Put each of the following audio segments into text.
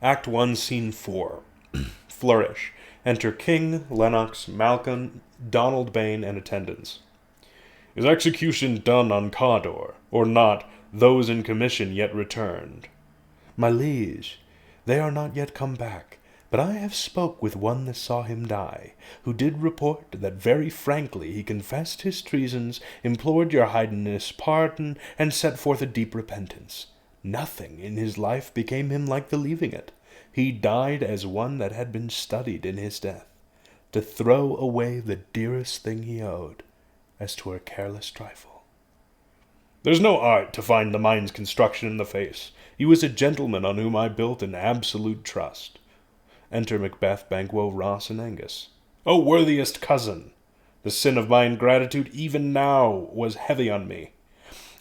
Act 1, Scene 4. Flourish. Enter King, Lennox, Malcolm, Donald Bane, and attendants. Is execution done on Cawdor, or not, those in commission yet returned? My liege, they are not yet come back, but I have spoke with one that saw him die, who did report that very frankly he confessed his treasons, implored your highness pardon, and set forth a deep repentance. Nothing in his life became him like the leaving it. He died as one that had been studied in his death, to throw away the dearest thing he owed, as 'twere a careless trifle. There's no art to find the mind's construction in the face. He was a gentleman on whom I built an absolute trust. Enter Macbeth, Banquo, Ross, and Angus. O worthiest cousin, the sin of my ingratitude even now was heavy on me.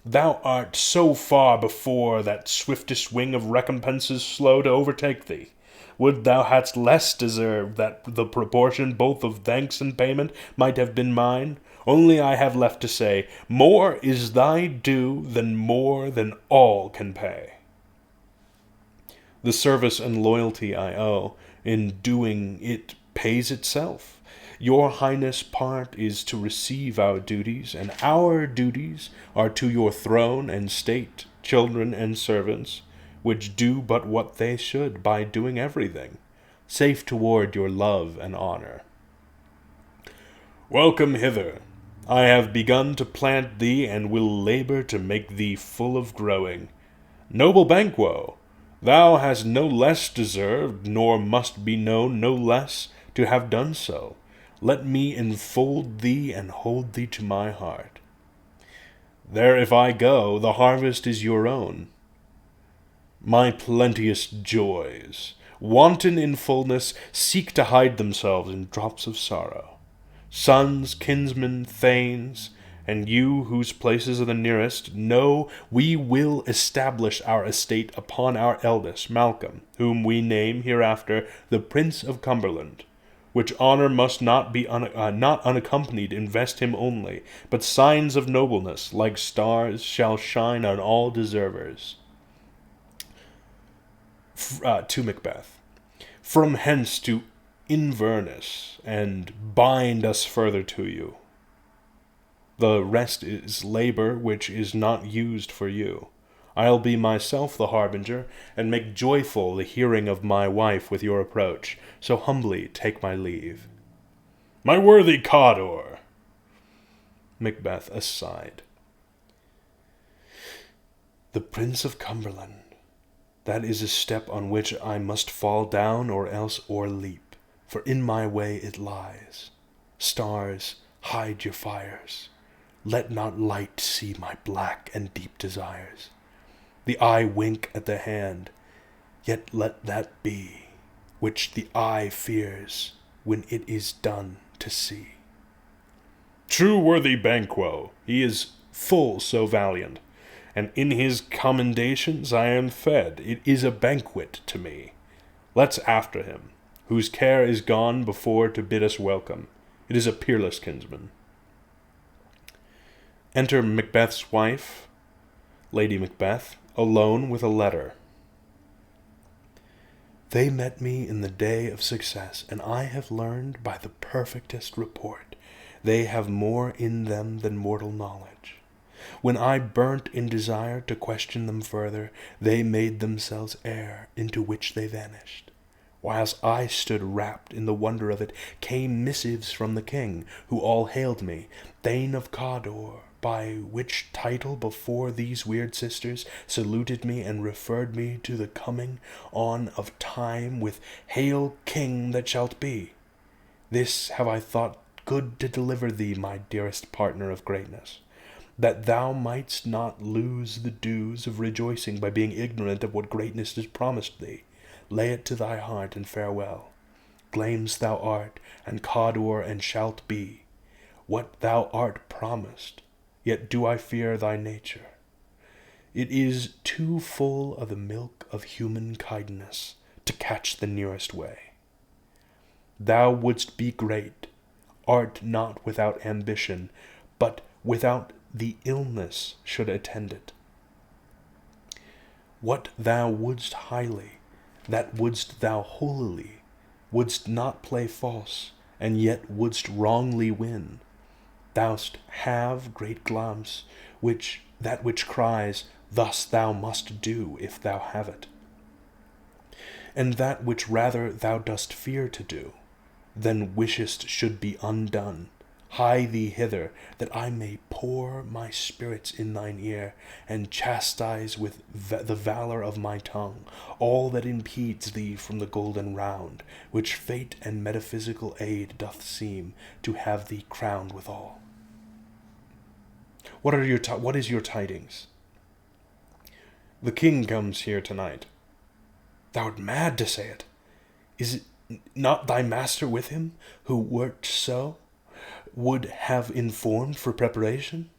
Thou art so far before that swiftest wing of recompense is slow to overtake thee. Would thou hadst less deserved that the proportion both of thanks and payment might have been mine. Only I have left to say, more is thy due than more than all can pay. The service and loyalty I owe, in doing it pays itself. Your highness' part is to receive our duties, and our duties are to your throne and state, children and servants, which do but what they should by doing everything, safe toward your love and honor. Welcome hither. I have begun to plant thee, and will labor to make thee full of growing. Noble Banquo, thou hast no less deserved, nor must be known no less, to have done so. Let me enfold thee and hold thee to my heart. There if I go, the harvest is your own. My plenteous joys, wanton in fullness, seek to hide themselves in drops of sorrow. Sons, kinsmen, thanes, and you whose places are the nearest, know we will establish our estate upon our eldest, Malcolm, whom we name hereafter the Prince of Cumberland, which honor must not be not unaccompanied invest him only, but signs of nobleness, like stars, shall shine on all deservers. To Macbeth. From hence to Inverness, and bind us further to you. The rest is labor which is not used for you. I'll be myself the harbinger, and make joyful the hearing of my wife with your approach. So humbly take my leave. My worthy Cawdor. Macbeth aside. The Prince of Cumberland. That is a step on which I must fall down or else o'erleap, for in my way it lies. Stars, hide your fires. Let not light see my black and deep desires. The eye wink at the hand, yet let that be, which the eye fears when it is done to see. True worthy Banquo, he is full so valiant, and in his commendations I am fed. It is a banquet to me. Let's after him, whose care is gone before to bid us welcome. It is a peerless kinsman. Enter Macbeth's wife, Lady Macbeth, alone with a letter. They met me in the day of success, and I have learned by the perfectest report they have more in them than mortal knowledge. When I burnt in desire to question them further, they made themselves air, into which they vanished. Whilst I stood wrapped in the wonder of it, came missives from the king, who all hailed me, Thane of Cawdor, by which title before these weird sisters saluted me and referred me to the coming on of time with Hail King that shalt be. This have I thought good to deliver thee, my dearest partner of greatness, that thou mightst not lose the dues of rejoicing by being ignorant of what greatness is promised thee. Lay it to thy heart and farewell. Glamis thou art, and Cawdor and shalt be. What thou art promised, yet do I fear thy nature. It is too full of the milk of human kindness to catch the nearest way. Thou wouldst be great, art not without ambition, but without the illness should attend it. What thou wouldst highly, that wouldst thou holily, wouldst not play false, and yet wouldst wrongly win. Thou'st have great glance, that which cries, thus thou must do if thou have it. And that which rather thou dost fear to do, than wishest should be undone, hie thee hither, that I may pour my spirits in thine ear, and chastise with the valor of my tongue all that impedes thee from the golden round, which fate and metaphysical aid doth seem to have thee crowned withal. What is your tidings? The king comes here tonight. Thou art mad to say it. Is it not thy master with him, who wert so, would have informed for preparation?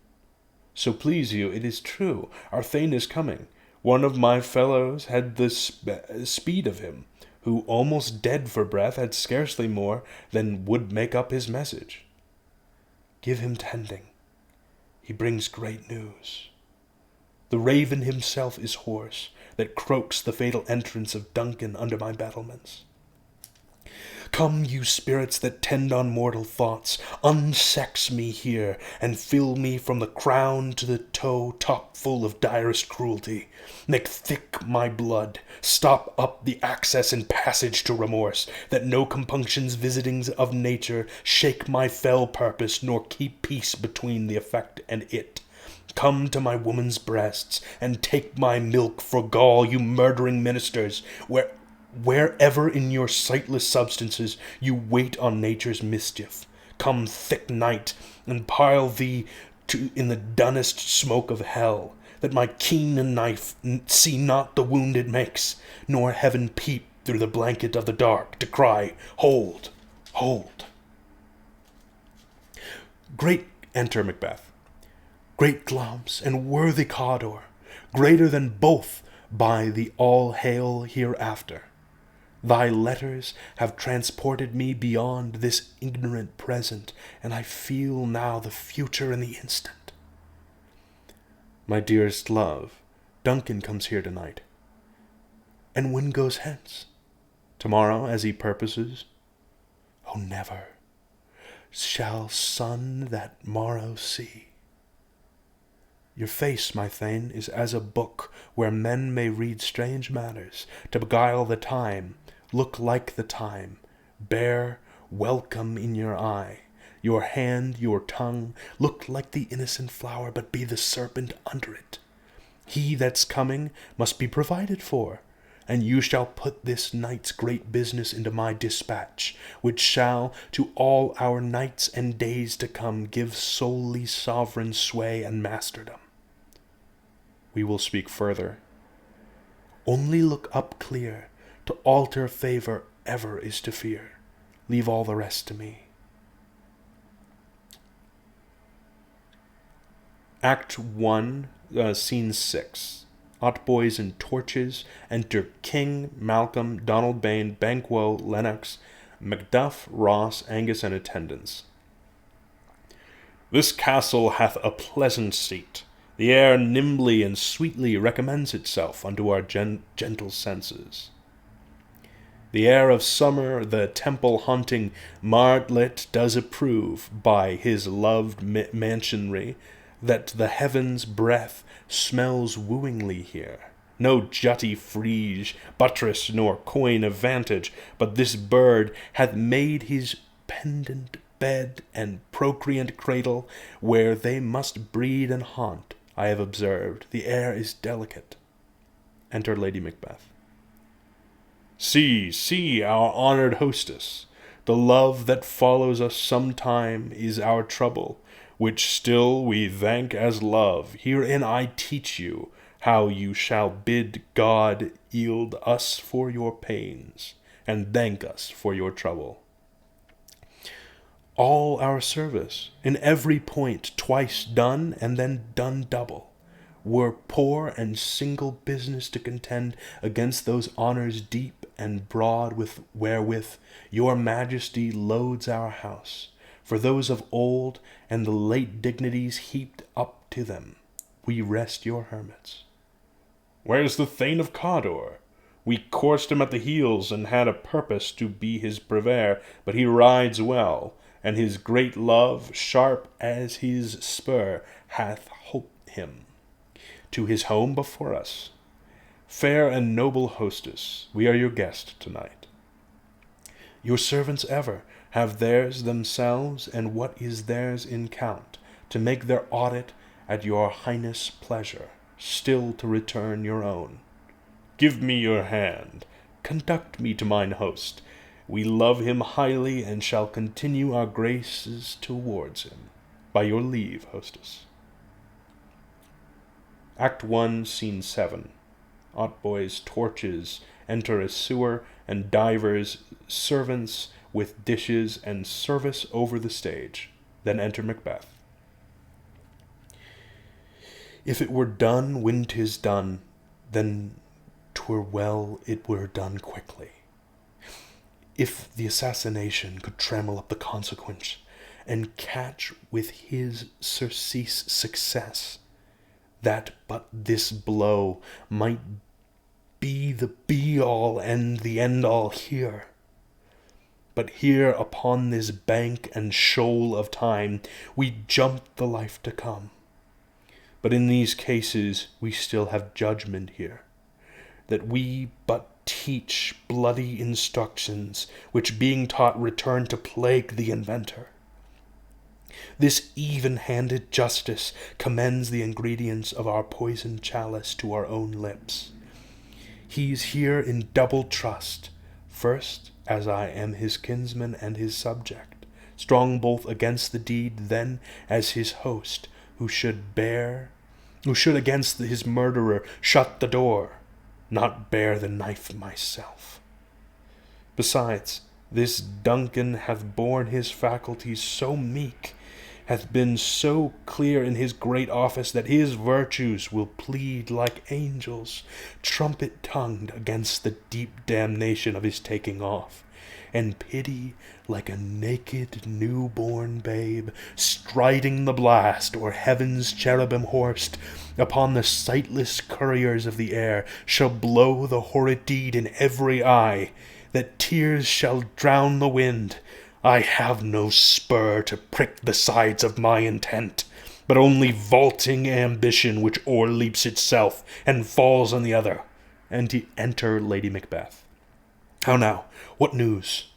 So please you, it is true, our Thane is coming. One of my fellows had the speed of him, who, almost dead for breath, had scarcely more than would make up his message. Give him tending. He brings great news. The raven himself is hoarse, that croaks the fatal entrance of Duncan under my battlements. Come, you spirits that tend on mortal thoughts, unsex me here, and fill me from the crown to the toe top full of direst cruelty. Make thick my blood, stop up the access and passage to remorse, that no compunctions visitings of nature shake my fell purpose, nor keep peace between the effect and it. Come to my woman's breasts, and take my milk for gall, you murdering ministers, wherever in your sightless substances you wait on nature's mischief. Come, thick night, and pile thee in the dunnest smoke of hell, that my keen knife see not the wound it makes, nor heaven peep through the blanket of the dark to cry, hold, hold. Enter Macbeth. Great Glamis and worthy Cawdor, greater than both by the all-hail hereafter. Thy letters have transported me beyond this ignorant present, and I feel now the future in the instant. My dearest love, Duncan comes here tonight. And when goes hence? Tomorrow, as he purposes. Oh, never shall sun that morrow see. Your face, my Thane, is as a book where men may read strange matters, to beguile the time, look like the time, bear welcome in your eye, your hand, your tongue, look like the innocent flower, but be the serpent under it. He that's coming must be provided for, and you shall put this night's great business into my dispatch, which shall to all our nights and days to come give solely sovereign sway and masterdom. We will speak further. Only look up clear. To alter favor ever is to fear. Leave all the rest to me. Act 1, Scene 6. Hautboys and torches enter King, Malcolm, Donald Bane, Banquo, Lennox, Macduff, Ross, Angus, and attendants. This castle hath a pleasant seat. The air nimbly and sweetly recommends itself unto our gentle senses. The air of summer the temple-haunting Martlet does approve by his loved mansionry, that the heaven's breath smells wooingly here. No jutty frieze, buttress, nor coign of vantage, but this bird hath made his pendant bed and procreant cradle, where they must breed and haunt. I have observed, the air is delicate. Enter Lady Macbeth. See, our honored hostess. The love that follows us sometime is our trouble, which still we thank as love. Herein I teach you how you shall bid God yield us for your pains, and thank us for your trouble. All our service, in every point twice done, and then done double, were poor and single business to contend against those honors deep and broad wherewith your majesty loads our house. For those of old and the late dignities heaped up to them, we rest your hermits. Where's the Thane of Cawdor? We coursed him at the heels, and had a purpose to be his purveyor, but he rides well, and his great love, sharp as his spur, hath holp him to his home before us. Fair and noble hostess, we are your guest tonight. Your servants ever have theirs themselves, and what is theirs in count, to make their audit at your highness' pleasure, still to return your own. Give me your hand. Conduct me to mine host. We love him highly, and shall continue our graces towards him. By your leave, hostess. Act 1, Scene 7. Otboys, torches, enter a sewer, and divers, servants with dishes and service over the stage. Then enter Macbeth. If it were done when 'tis done, then 'twere well it were done quickly. If the assassination could trammel up the consequence, and catch with his surcease success, that but this blow might be the be-all and the end-all here. But here upon this bank and shoal of time we jump the life to come. But in these cases we still have judgment here, that we but teach bloody instructions, which being taught return to plague the inventor. This even-handed justice commends the ingredients of our poisoned chalice to our own lips. He's here in double trust, first, as I am his kinsman and his subject, strong both against the deed, then as his host, who should against his murderer shut the door, not bear the knife myself. Besides, this Duncan hath borne his faculties so meek, hath been so clear in his great office, that his virtues will plead like angels, trumpet-tongued against the deep damnation of his taking off, and pity like a naked new-born babe, striding the blast, or heaven's cherubim horsed upon the sightless couriers of the air, shall blow the horrid deed in every eye, that tears shall drown the wind. I have no spur to prick the sides of my intent, but only vaulting ambition which o'erleaps itself and falls on the other. And enter Lady Macbeth. How now? What news?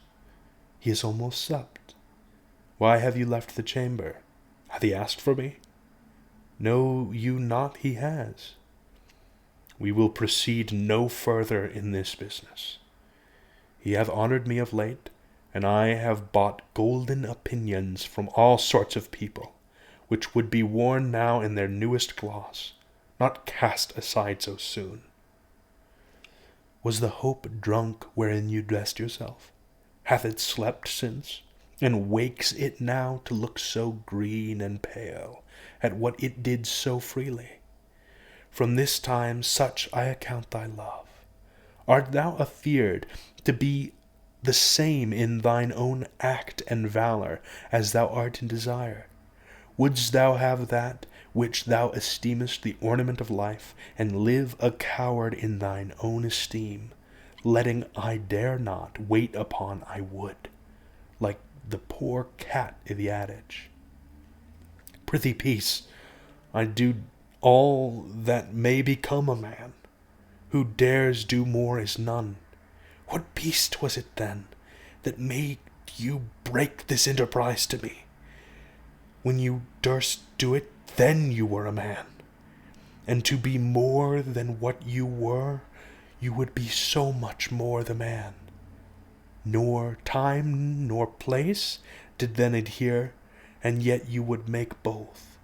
He is almost supped. Why have you left the chamber? Hath he asked for me? Know you not he has? We will proceed no further in this business. He hath honoured me of late, and I have bought golden opinions from all sorts of people, which would be worn now in their newest gloss, not cast aside so soon. Was the hope drunk wherein you dressed yourself? Hath it slept since, and wakes it now to look so green and pale at what it did so freely? From this time such I account thy love. Art thou afeard to be the same in thine own act and valour as thou art in desire? Wouldst thou have that which thou esteemest the ornament of life, and live a coward in thine own esteem, letting I dare not wait upon I would, like the poor cat i' the adage? Prithee peace, I do all that may become a man. Who dares do more is none. What beast was it then that made you break this enterprise to me? When you durst do it, then you were a man. And to be more than what you were, you would be so much more the man. Nor time nor place did then adhere, and yet you would make both.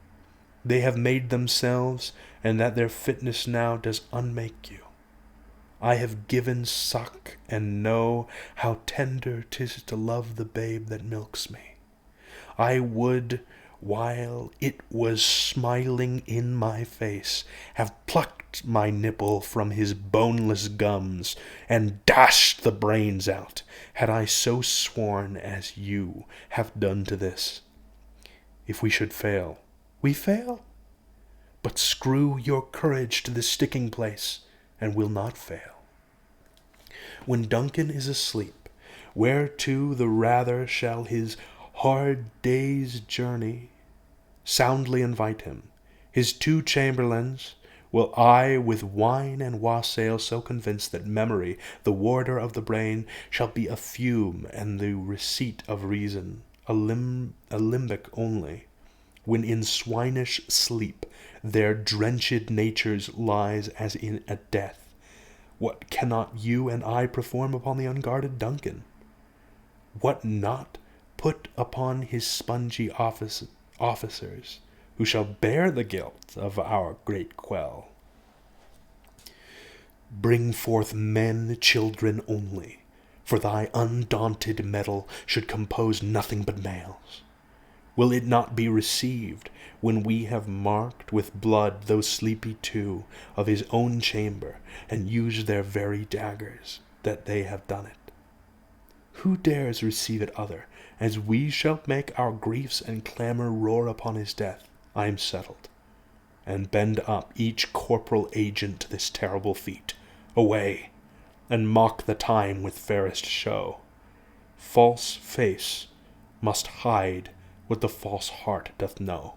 They have made themselves, and that their fitness now does unmake you. I have given suck, and know how tender 'tis to love the babe that milks me. I would, while it was smiling in my face, have plucked my nipple from his boneless gums, and dashed the brains out, had I so sworn as you have done to this. If we should fail, we fail. But screw your courage to the sticking place, and we'll not fail. When Duncan is asleep, whereto the rather shall his hard day's journey soundly invite him. His two chamberlains will I with wine and wassail so convince that memory, the warder of the brain, shall be a fume, and the receipt of reason a limbic only, when in swinish sleep their drenched natures lies as in a death. What cannot you and I perform upon the unguarded Duncan? What not put upon his spongy officers, who shall bear the guilt of our great quell? Bring forth men, children only, for thy undaunted mettle should compose nothing but males. Will it not be received when we have marked with blood those sleepy two of his own chamber, and used their very daggers that they have done it? Who dares receive it other, as we shall make our griefs and clamour roar upon his death? I am settled, and bend up each corporal agent to this terrible feat. Away, and mock the time with fairest show. False face must hide what the false heart doth know.